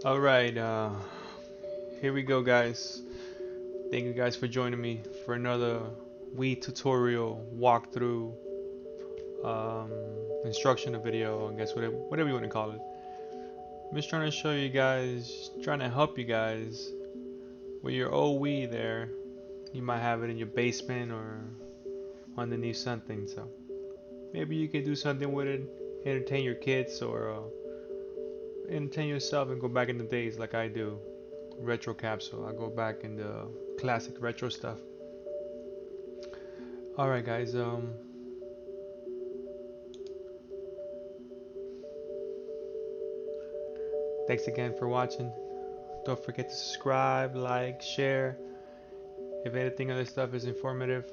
Alright, here we go, guys. Thank you guys for joining me for another WII tutorial walkthrough um, instructional video, I guess whatever you want to call it. I'm just trying to show you guys, trying to help you guys with your old WII there. You might have it in your basement or underneath something, so maybe you can do something with it, entertain your kids or entertain yourself and go back in the days like I do. Retro capsule. I go back in the classic retro stuff. All right, guys. Thanks again for watching. Don't forget to subscribe, like, share. If anything other stuff is informative,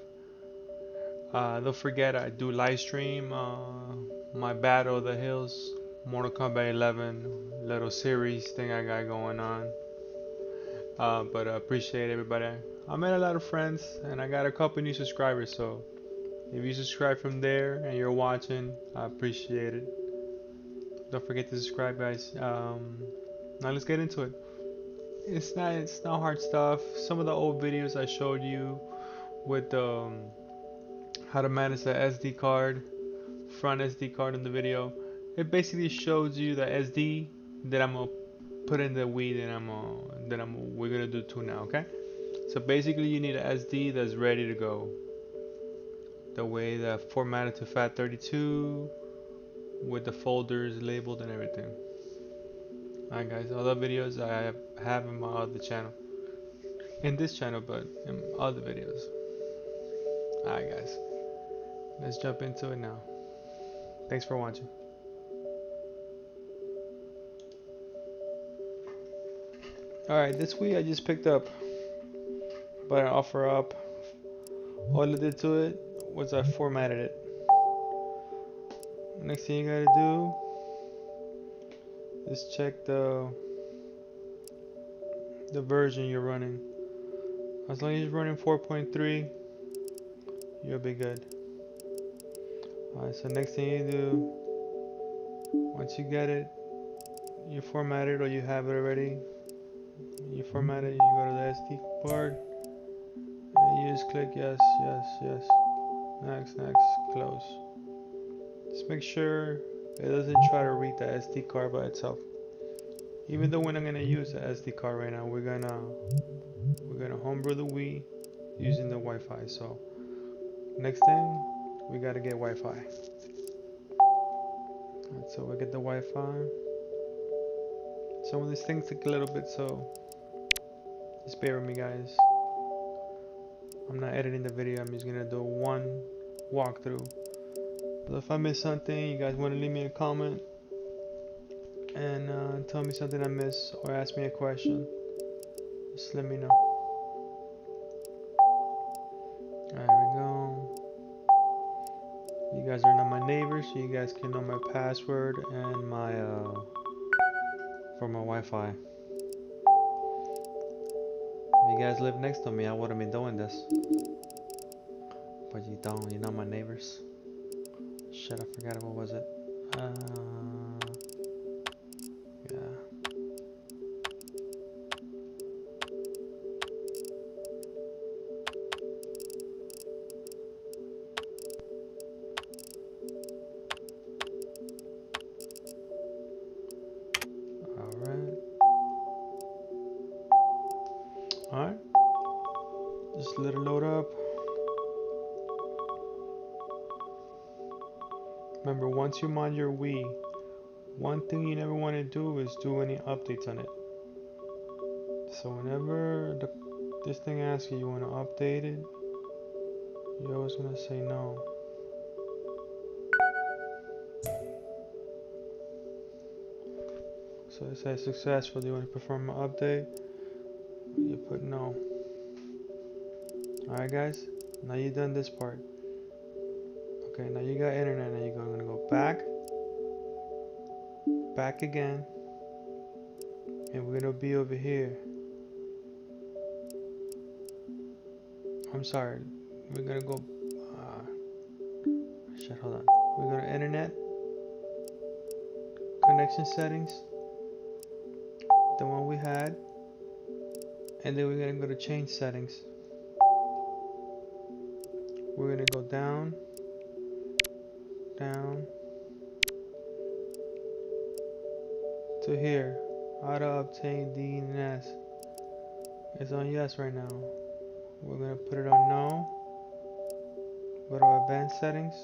don't forget I do live stream my Battle of the Hills, Mortal Kombat 11 little series thing I got going on. But I appreciate everybody. I made a lot of friends and I got a couple new subscribers, so if you subscribe from there and you're watching, I appreciate it. Don't forget to subscribe, guys. Now let's get into it. It's not hard stuff. Some of the old videos I showed you with how to manage the SD card, front SD card in the video. It basically shows you the SD that I'm gonna put in the WII we're gonna do too now. Okay. So basically, you need an SD that's ready to go. The way that formatted to FAT32 with the folders labeled and everything. Alright, guys, all the videos I have in my other channel, in this channel, but in other videos. Alright, guys, let's jump into it now. Thanks for watching. Alright, this week I just picked up by an offer up. All I did to it was I formatted it. Next thing you gotta do is check the version you're running. As long as you're running 4.3, you'll be good. Alright, so next thing you do, once you get it, you format it or you have it already, you format it, you go to the SD card, and you just click yes, yes, yes, next, next, close. Just make sure it doesn't try to read the SD card by itself. Even though we're not gonna use the SD card right now, we're gonna homebrew the WII using the Wi-Fi. So next thing, we gotta get Wi-Fi. Alright, so we get the Wi-Fi. Some of these things take a little bit, so just bear with me, guys. I'm not editing the video, I'm just gonna do one walkthrough. So if I miss something, you guys want to leave me a comment and tell me something I missed or ask me a question, just let me know. There we go. You guys are not my neighbors, so you guys can know my password and my for my Wi-Fi. If you guys live next to me, I wouldn't be doing this. But you don't, you're not my neighbors. Shit, I forgot what was it. Yeah. Alright, just let it load up. Remember, once you mod your WII, one thing you never want to do is do any updates on it. So whenever this thing asks you want to update it, you're always going to say no. So it says successful. Do you want to perform an update? You put no. Alright, guys, now you've done this part. Okay, now you got internet. Now you're going to go back again, and we're going to be over here. I'm sorry, we're going to go shit, hold on. We're going to internet connection settings. the one we had, and then we're gonna go to change settings. We're gonna go down, down to here. How to obtain DNS. It's on yes right now. We're gonna put it on no. Go to advanced settings,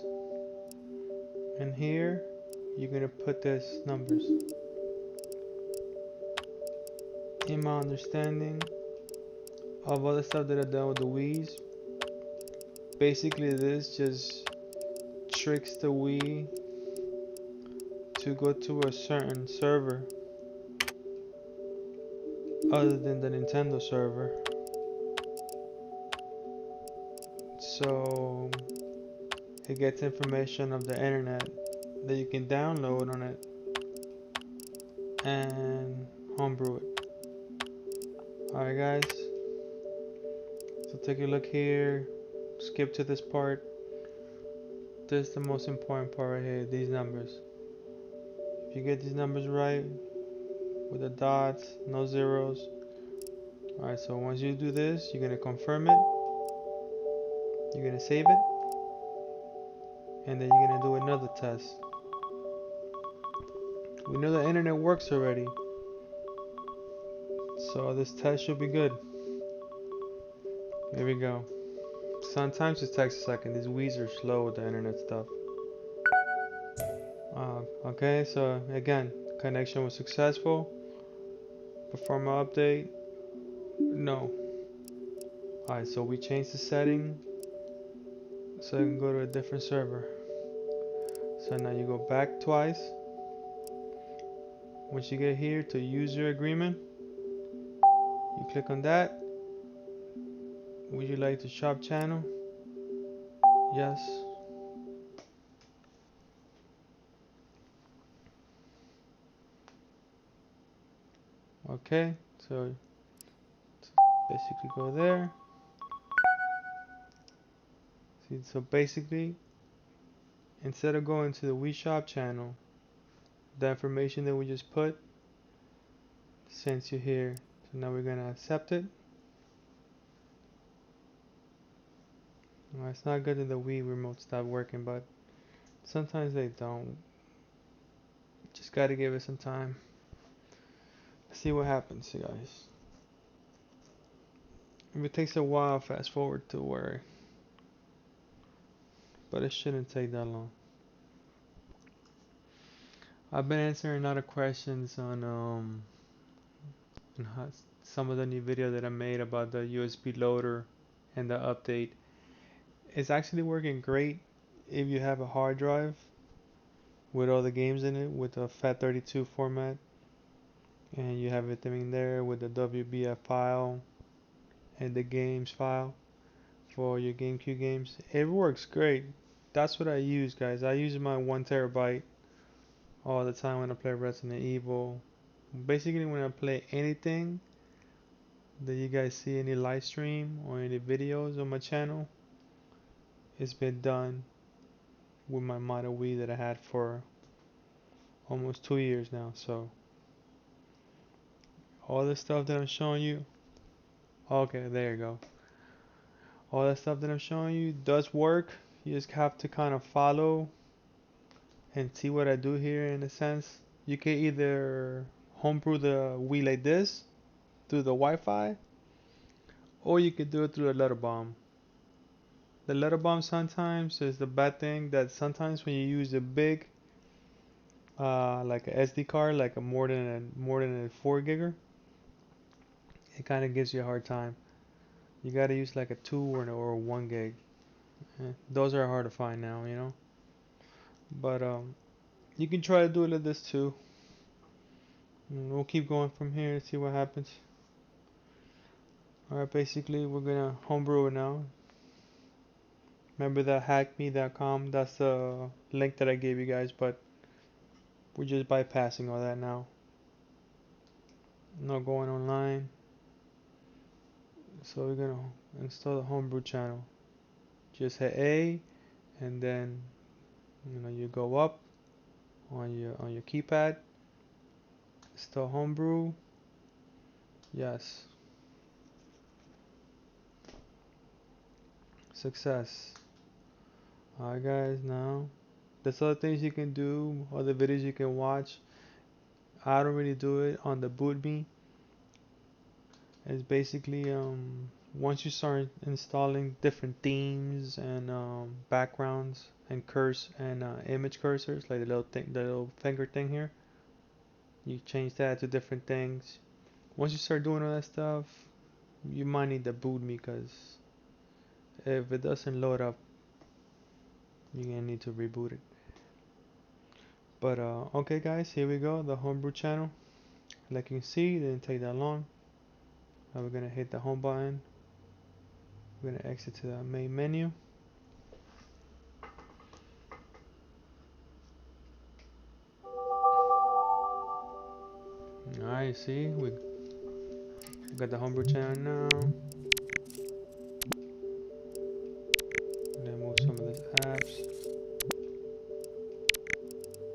and here you're gonna put this numbers. In my understanding of all the stuff that I've done with the WIIs, basically this just tricks the WII to go to a certain server other than the Nintendo server. So it gets information of the internet that you can download on it and homebrew it. Alright guys, so take a look here, skip to this part. This is the most important part right here, these numbers. If you get these numbers right, with the dots, no zeros. Alright, so once you do this, you're gonna confirm it, you're gonna save it, and then you're gonna do another test. We know the internet works already, so this test should be good. Here we go. Sometimes it takes a second. These WIIs are slow with the internet stuff. Okay, so again, connection was successful. Perform an update. No. Alright, so we changed the setting so you can go to a different server. So now you go back twice. Once you get here to user agreement, you click on that. Would you like to shop channel? Yes. Okay, so basically go there. See, so basically, instead of going to the WII shop channel, the information that we just put sends you here. So now we're gonna accept it. Well, it's not good that the WII remote stopped working, but sometimes they don't. Just gotta give it some time. See what happens, you guys. If it takes a while, fast forward to where, but it shouldn't take that long. I've been answering a lot of questions on some of the new video that I made about the USB loader and the update. It's actually working great if you have a hard drive with all the games in it with a FAT32 format, and you have everything in there with the WBF file and the games file for your GameCube games. It works great. That's what I use, guys. I use my 1 TB all the time when I play Resident Evil. Basically, when I play anything that you guys see, any live stream or any videos on my channel, it's been done with my Model Wii that I had for almost 2 years now. So all the stuff that I'm showing you, okay, there you go. All that stuff that I'm showing you does work. You just have to kind of follow and see what I do here. In a sense, you can either homebrew the Wii like this through the Wi-Fi, or you could do it through a letter bomb. The letter bomb sometimes is the bad thing, that sometimes when you use a big like a SD card, like a more than a 4 gigger, it kind of gives you a hard time. You gotta use like a 2 or a 1 gig. Those are hard to find now, you know. But you can try to do it like this too. And we'll keep going from here and see what happens. Alright, basically we're gonna homebrew it now. Remember that hackme.com, that's the link that I gave you guys, but we're just bypassing all that now. Not going online. So we're gonna install the homebrew channel. Just hit A, and then you go up on your keypad, install homebrew, Yes. Success. Alright guys, now there's other things you can do, other videos you can watch. I don't really do it on the boot me. It's basically once you start installing different themes and backgrounds and image cursors, like the little finger thing here, you change that to different things. Once you start doing all that stuff, you might need to boot me, because if it doesn't load up, you're gonna need to reboot it. But okay guys, here we go, the Homebrew channel. Like you can see, it didn't take that long. Now we're gonna hit the home button. We're gonna exit to the main menu. Alright, see, we got the Homebrew channel now. Then move some of these apps.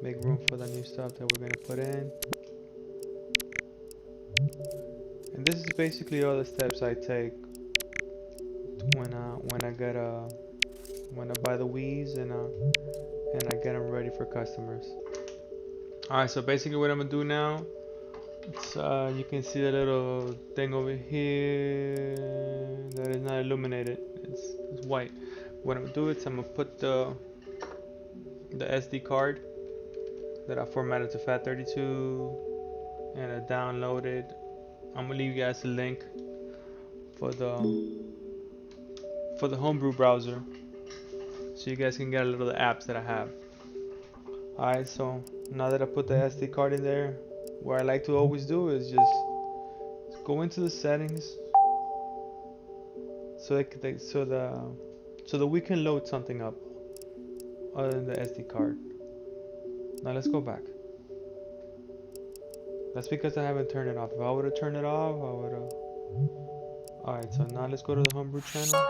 Make room for the new stuff that we're gonna put in. And this is basically all the steps I take when I buy the WIIs and I get them ready for customers. Alright, so basically what I'm gonna do now, it's, you can see the little thing over here that is not illuminated. It's white. What I'm gonna do is I'm gonna put the SD card that I formatted to FAT32 and I downloaded. I'm gonna leave you guys a link for the Homebrew browser, so you guys can get a little of the apps that I have. Alright, so now that I put the SD card in there, what I like to always do is just go into the settings so that we can load something up other than the SD card. Now let's go back. That's because I haven't turned it off. If I would have turned it off, I would have. Alright, so now let's go to the Homebrew channel.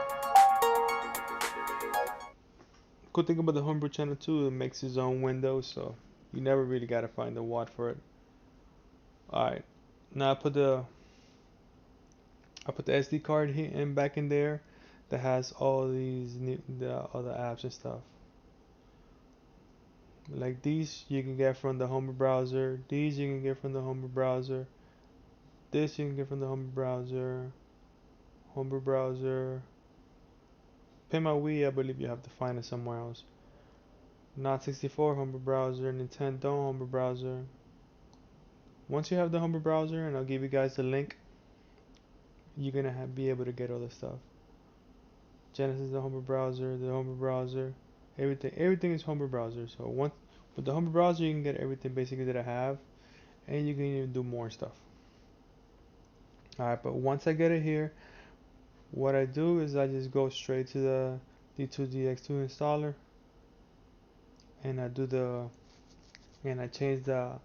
Good thing about the Homebrew channel too, it makes its own window, so you never really gotta find the WAD for it. Alright, now I put the SD card here and back in there that has all the other apps and stuff. Like these you can get from the Homebrew browser, these you can get from the Homebrew browser, this you can get from the Homebrew browser, Pimp my WII, I believe you have to find it somewhere else. Not 64 Homebrew browser, Nintendo Homebrew browser. Once you have the Homebrew browser, and I'll give you guys the link, you're gonna be able to get all the stuff. Genesis, the Homebrew browser, everything is Homebrew browser. So once with the Homebrew browser, you can get everything basically that I have, and you can even do more stuff. Alright, but once I get it here, what I do is I just go straight to the D2DX2 installer, and I change the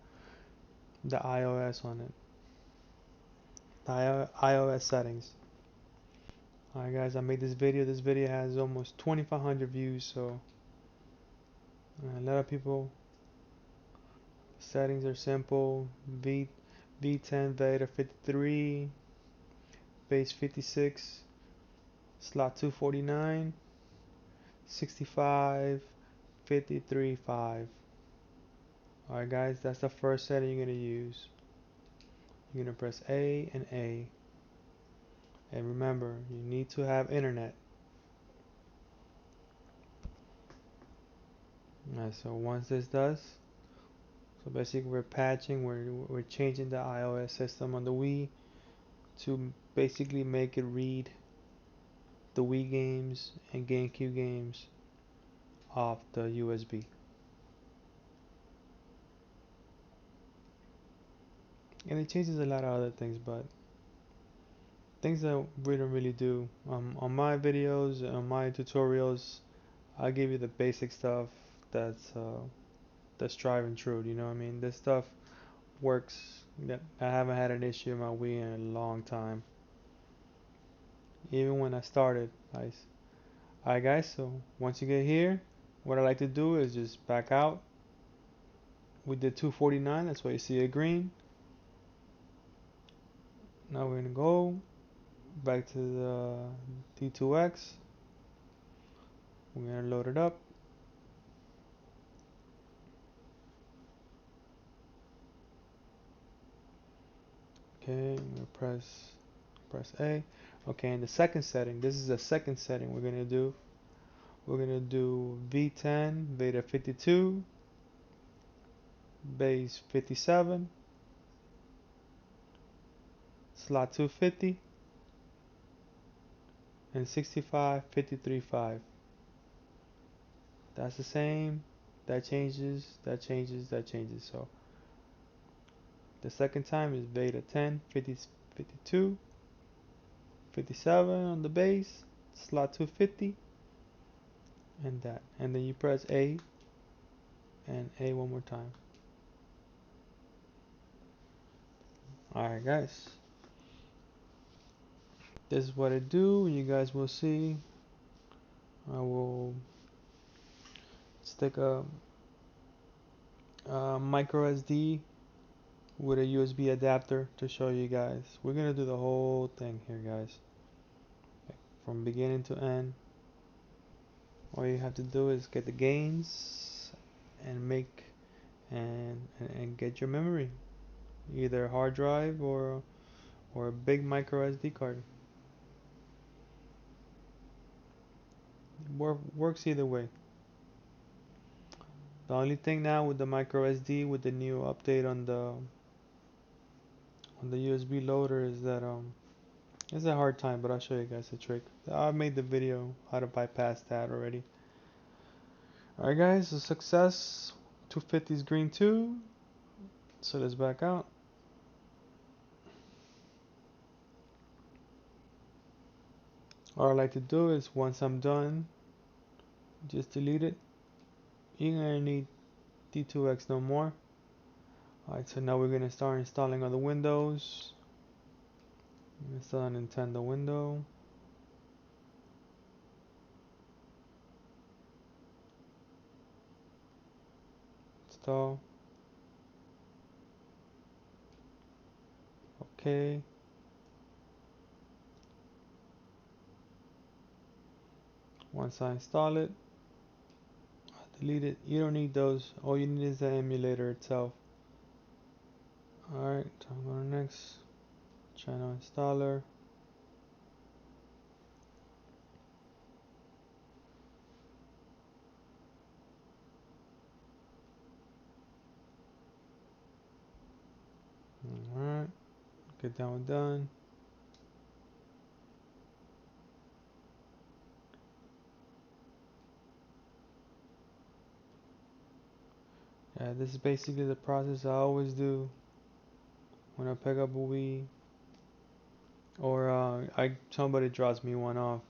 iOS on it, the iOS settings. Alright guys, I made this video. This video has almost 2,500 views, so a lot of people. Settings are simple. V10 Veda 53, base 56, slot 249, 65, 53, 5. Alright guys, that's the first setting you're going to use. You're going to press A and A. And remember, you need to have internet. Alright, so once this does, so basically we're patching, we're changing the iOS system on the Wii to basically make it read the Wii games and GameCube games off the USB. And it changes a lot of other things, but things that we don't really do. On my videos, on my tutorials, I'll give you the basic stuff that's tried and true. You know what I mean? This stuff works. That I haven't had an issue with my Wii in a long time. Even when I started, alright guys, so once you get here, what I like to do is just back out. We did 249, that's why you see it green. Now we're gonna go back to the D2X. We're gonna load it up. Okay, I'm gonna press A. Okay, in the second setting, this is the second setting we're gonna do. We're gonna do V10, beta 52, base 57, slot 250, and 65, 53.5. That's the same. That changes, that changes, that changes. So the second time is beta 10, 50, 52, 57 on the base, slot 250, and that. And then you press A and A one more time. Alright guys, this is what I do. You guys will see. I will stick a micro SD with a USB adapter to show you guys. We're gonna do the whole thing here guys, from beginning to end. All you have to do is get the gains and make and get your memory, either a hard drive or a big micro SD card. Works either way. The only thing now with the micro SD, with the new update on the USB loader, is that it's a hard time, but I'll show you guys a trick. I made the video how to bypass that already. Alright guys, a success. 250 is green too. So let's back out. All I like to do is, once I'm done, just delete it. You're gonna need D2X no more. Alright, so now we're gonna start installing other Windows. Install a Nintendo window. Install. Okay. Once I install it, I delete it. You don't need those. All you need is the emulator itself. Alright, so I'm going to next. Channel installer. Alright, get that one done. Yeah, this is basically the process I always do when I pick up a Wii, or somebody drops me one off.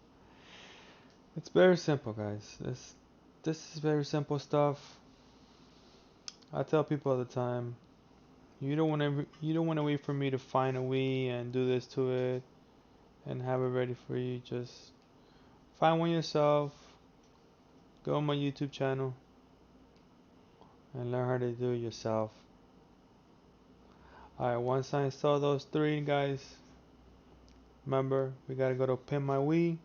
It's very simple, guys. This is very simple stuff. I tell people all the time, you don't want to wait for me to find a Wii and do this to it and have it ready for you. Just find one yourself. Go on my YouTube channel and learn how to do it yourself. Alright, once I install those three, guys, remember we gotta go to pin my Wii,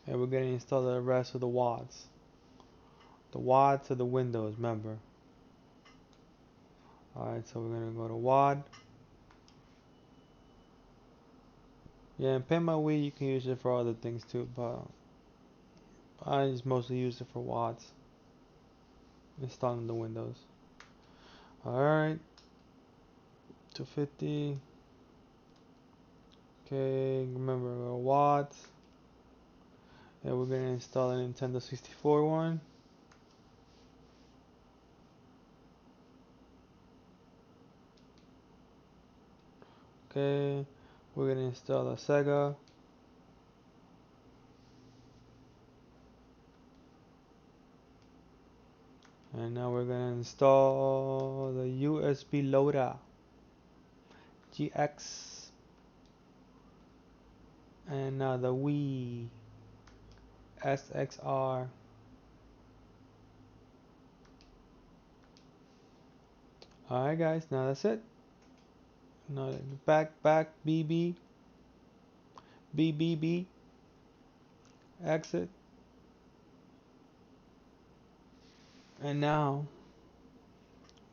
and we're gonna install the rest of the WADs. The WAD to the Windows, remember. Alright, so we're gonna go to WAD. Yeah, and pin my Wii, you can use it for other things too, but I just mostly use it for WADs. Installing the Windows. Alright, 250. Okay, remember WADs. And we're gonna install a Nintendo 64 one. Okay, we're gonna install a Sega. And now we're gonna install the USB loader GX. And now the Wii SXR. Alright guys, now that's it. No, back, BB, BBB, exit. And now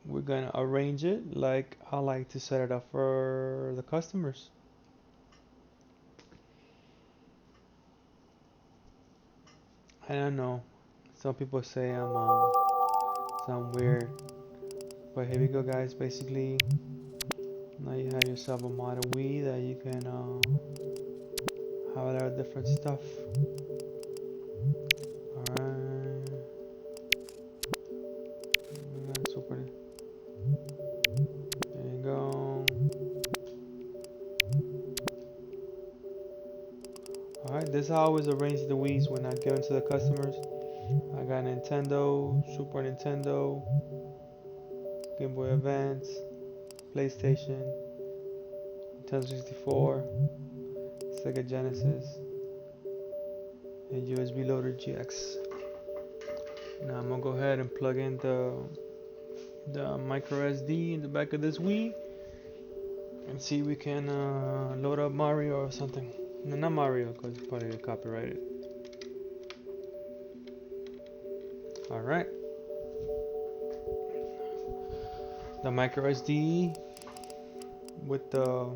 we're gonna arrange it like I like to set it up for the customers. I don't know. Some people say I'm sound weird, but here we go, guys. Basically, now you have yourself a modern Wii that you can have a lot of different stuff. Alright, super. There you go. Alright, this is how I always arrange the Wii's when I give them to the customers. I got Nintendo, Super Nintendo, Game Boy Advance, PlayStation, Nintendo 64, Sega Genesis, and USB loader GX. Now I'm gonna go ahead and plug in the micro SD in the back of this Wii and see if we can load up Mario or something. No, not Mario, because it's probably copyrighted. Alright. The micro SD with the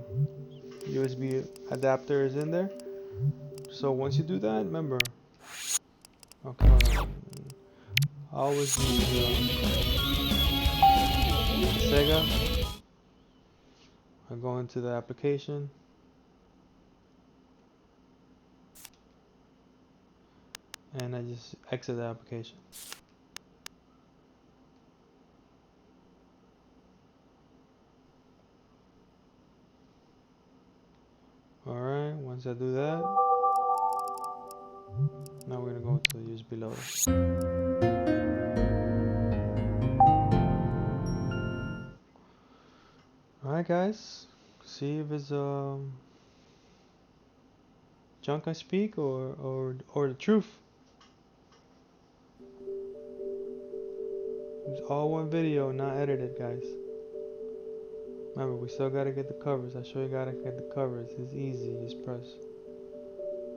USB adapter is in there. So once you do that, remember. Okay, hold on. I always use Sega. I go into the application. And I just exit the application. Alright, once I do that, now we're gonna go to the USB loader. Alright guys, see if it's junk I speak or the truth. It's all one video, not edited, guys. Remember, we still gotta get the covers. I show you gotta get the covers. It's easy, just press.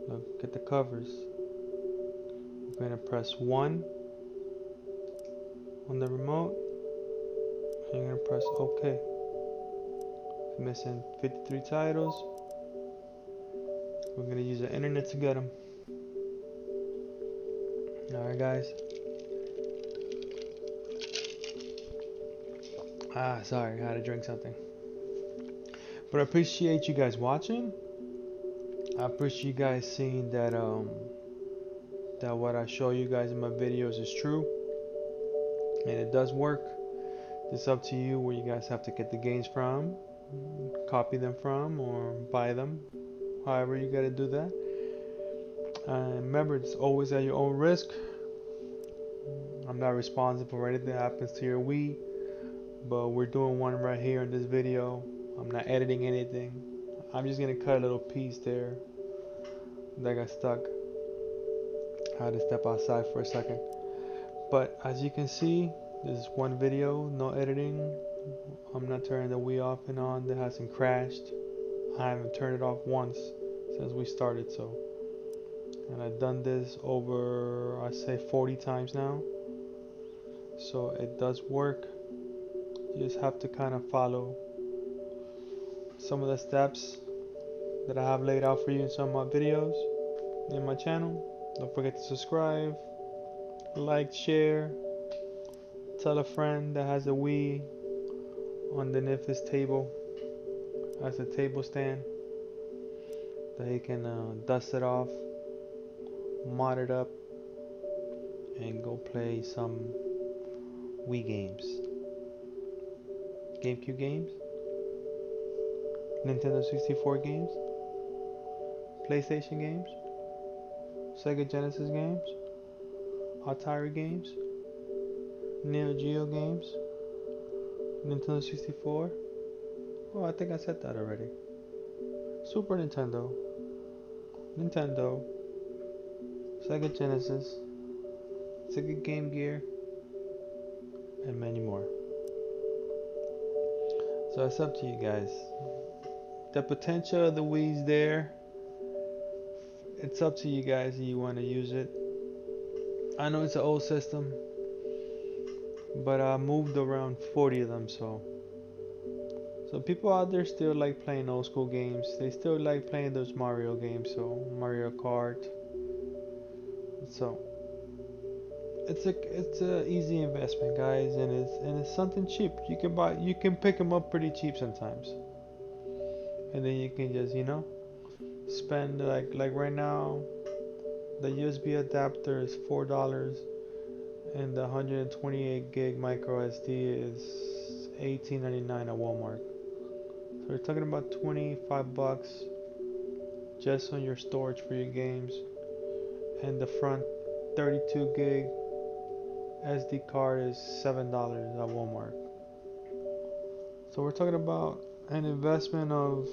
Look, get the covers. We're gonna press 1 on the remote. And you're gonna press OK. If you're missing 53 titles, we're gonna use the internet to get them. Alright guys. Sorry, I had to drink something. But I appreciate you guys watching. I appreciate you guys seeing that that what I show you guys in my videos is true. And it does work. It's up to you where you guys have to get the games from, copy them from, or buy them. However you gotta do that. Remember, it's always at your own risk. I'm not responsible for anything that happens to your Wii, but we're doing one right here in this video. I'm not editing anything. I'm just gonna cut a little piece there that got stuck. I had to step outside for a second. But as you can see, this is one video, no editing. I'm not turning the Wii off and on. That hasn't crashed. I haven't turned it off once since we started, so. And I've done this over, I say 40 times now. So it does work. You just have to kind of follow some of the steps that I have laid out for you in some of my videos in my channel. Don't forget to subscribe, like, share, tell a friend that has a Wii underneath this table as a table stand that he can dust it off, mod it up, and go play some Wii games, GameCube games, Nintendo 64 games, PlayStation games, Sega Genesis games, Atari games, Neo Geo games, Nintendo 64. Oh, I think I said that already. Super Nintendo, Nintendo, Sega Genesis, Sega Game Gear, and many more. So it's up to you guys. The potential of the Wii's there. It's up to you guys if you want to use it. I know it's an old system, but I moved around 40 of them, so people out there still like playing old school games. They still like playing those Mario games, so Mario Kart. So it's a easy investment, guys, and it's something cheap. You can pick them up pretty cheap sometimes, and then you can just spend like right now. The USB adapter is $4, and the 128 gig micro SD is $18.99 at Walmart. So we're talking about 25 bucks just on your storage for your games, and the front 32 gig SD card is $7 at Walmart. So we're talking about an investment of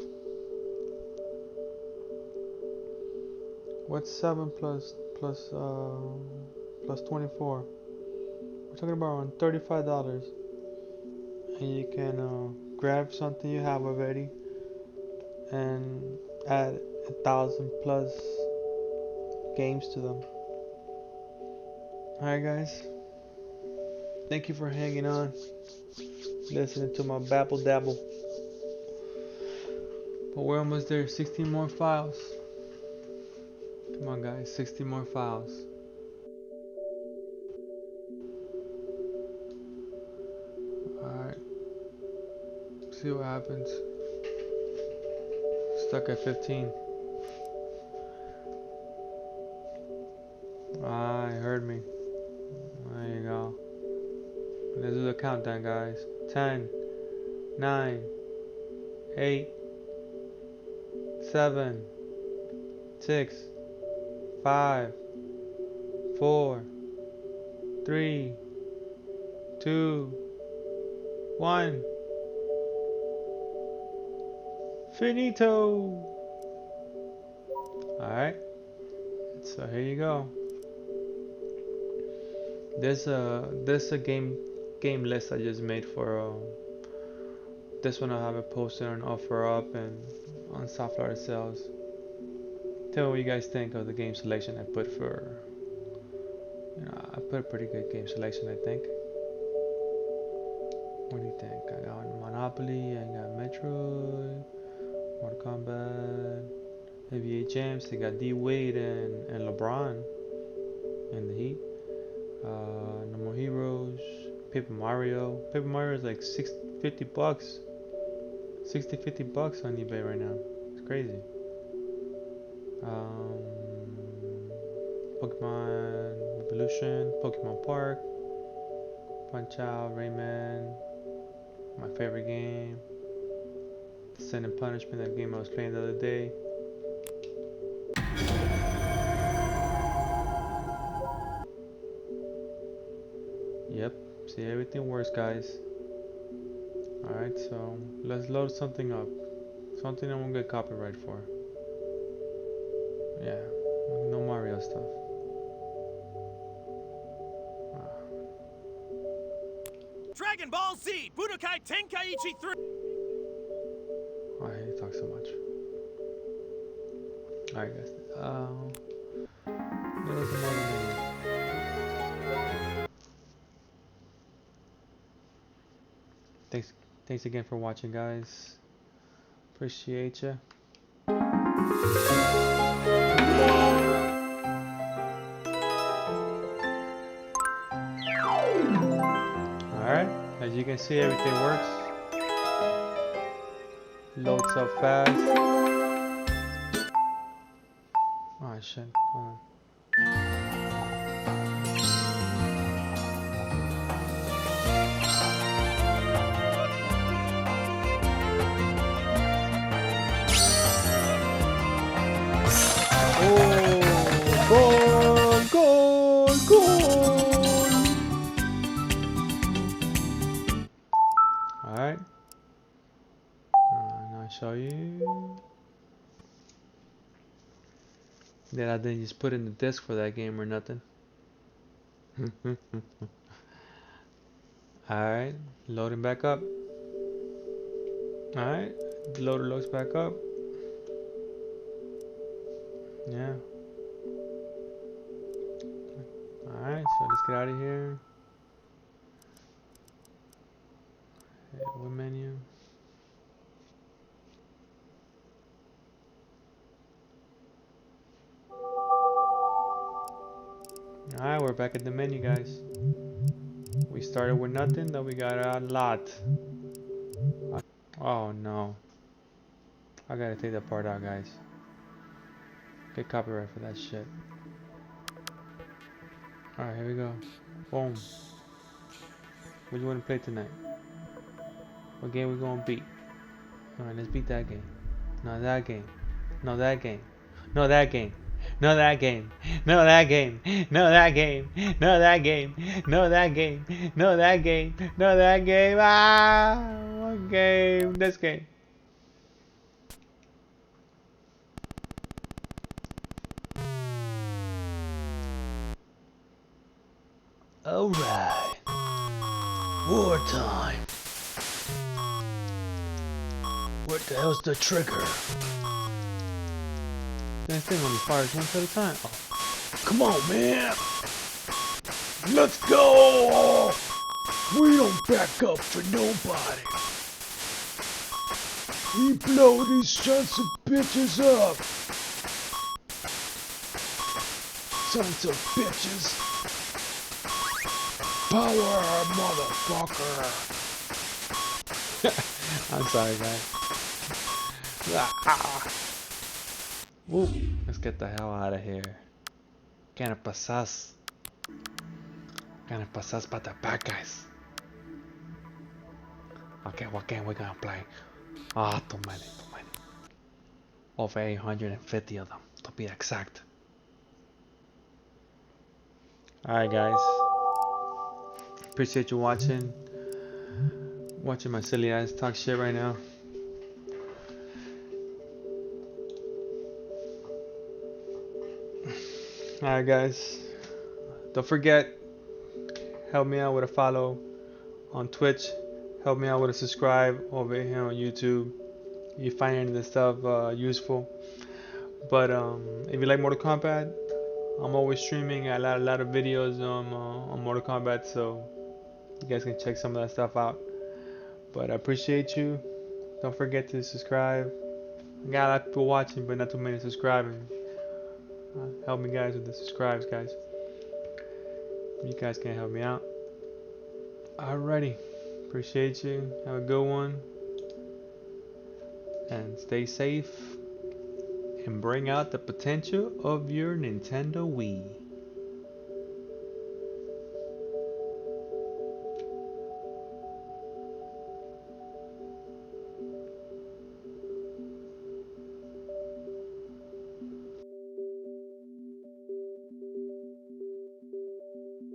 what's 7 plus 24. We're talking about around $35, and you can grab something you have already and add 1,000 plus games to them. Alright, guys, thank you for hanging on, listening to my babble dabble. But we're almost there. 16 more files. Come on, guys, 60 more files. Alright, see what happens. Stuck at 15. Ah, you heard me. There you go. Let's do the countdown, guys. 10, 9, 8, 7, 6, 5, 4, 3, 2, 1. Finito! Alright. So here you go. There's a game list I just made for this one. I have it posted on OfferUp and on Soft Florida Sales. Tell me what you guys think of the game selection I put for. I put a pretty good game selection, I think. What do you think? I got Monopoly, I got Metroid, Mortal Kombat, NBA Champs. They got D Wade and LeBron in the Heat. No More Heroes, Paper Mario. Paper Mario is like 50 bucks. 50 bucks on eBay right now. It's crazy. Pokemon Evolution, Pokemon Park, Punch Out, Rayman, my favorite game, Sin and Punishment, that game I was playing the other day. Yep, see, everything works, guys. Alright, so let's load something up. Something I won't get copyright for. Yeah, no Mario stuff. Dragon Ball Z Budokai Tenkaichi 3. Oh, I hate to talk so much. Alright, guys. There's some more menu. Thanks again for watching, guys. Appreciate ya. Alright, as you can see, everything works. Loads up fast. Oh shit, hold on. Goal! Alright. Now I show you. Then I didn't just put in the disc for that game or nothing. Alright, loading back up. Alright, loader looks back up. Yeah. Alright, so let's get out of here. What menu? Alright, we're back at the menu, guys. We started with nothing, then we got a lot. Oh no. I gotta take that part out, guys. Get copyright for that shit. Alright, here we go. Boom. What do you want to play tonight? What game we gonna beat? Alright, let's beat that game. No, that game. No, that game. No, that game. No, that game. No, that game. No, that game. No, that game. No, that game. No, that game. No, that game. Ah, what game? This game. Alright. Wartime. What the hell's the trigger? That thing only fires once at a time. Oh. Come on, man! Let's go! We don't back up for nobody. We blow these sons of bitches up. Sons of bitches. Power, motherfucker. I'm sorry, guys. Woo. Let's get the hell out of here. Can't pasas. Can't pasas by the bad guys. Okay, what game we gonna play? Ah, too many. Over 850 of them, to be exact. Alright, guys. Appreciate you watching. Watching my silly ass talk shit right now. Alright, guys. Don't forget, help me out with a follow on Twitch. Help me out with a subscribe over here on YouTube. If you find any of this stuff useful. But if you like Mortal Kombat, I'm always streaming a lot of videos on Mortal Kombat, so you guys can check some of that stuff out. But I appreciate you. Don't forget to subscribe. I got a lot of people watching, but not too many subscribing. Help me, guys, with the subscribes, guys. You guys can help me out. Alrighty. Appreciate you. Have a good one. And stay safe. And bring out the potential of your Nintendo Wii.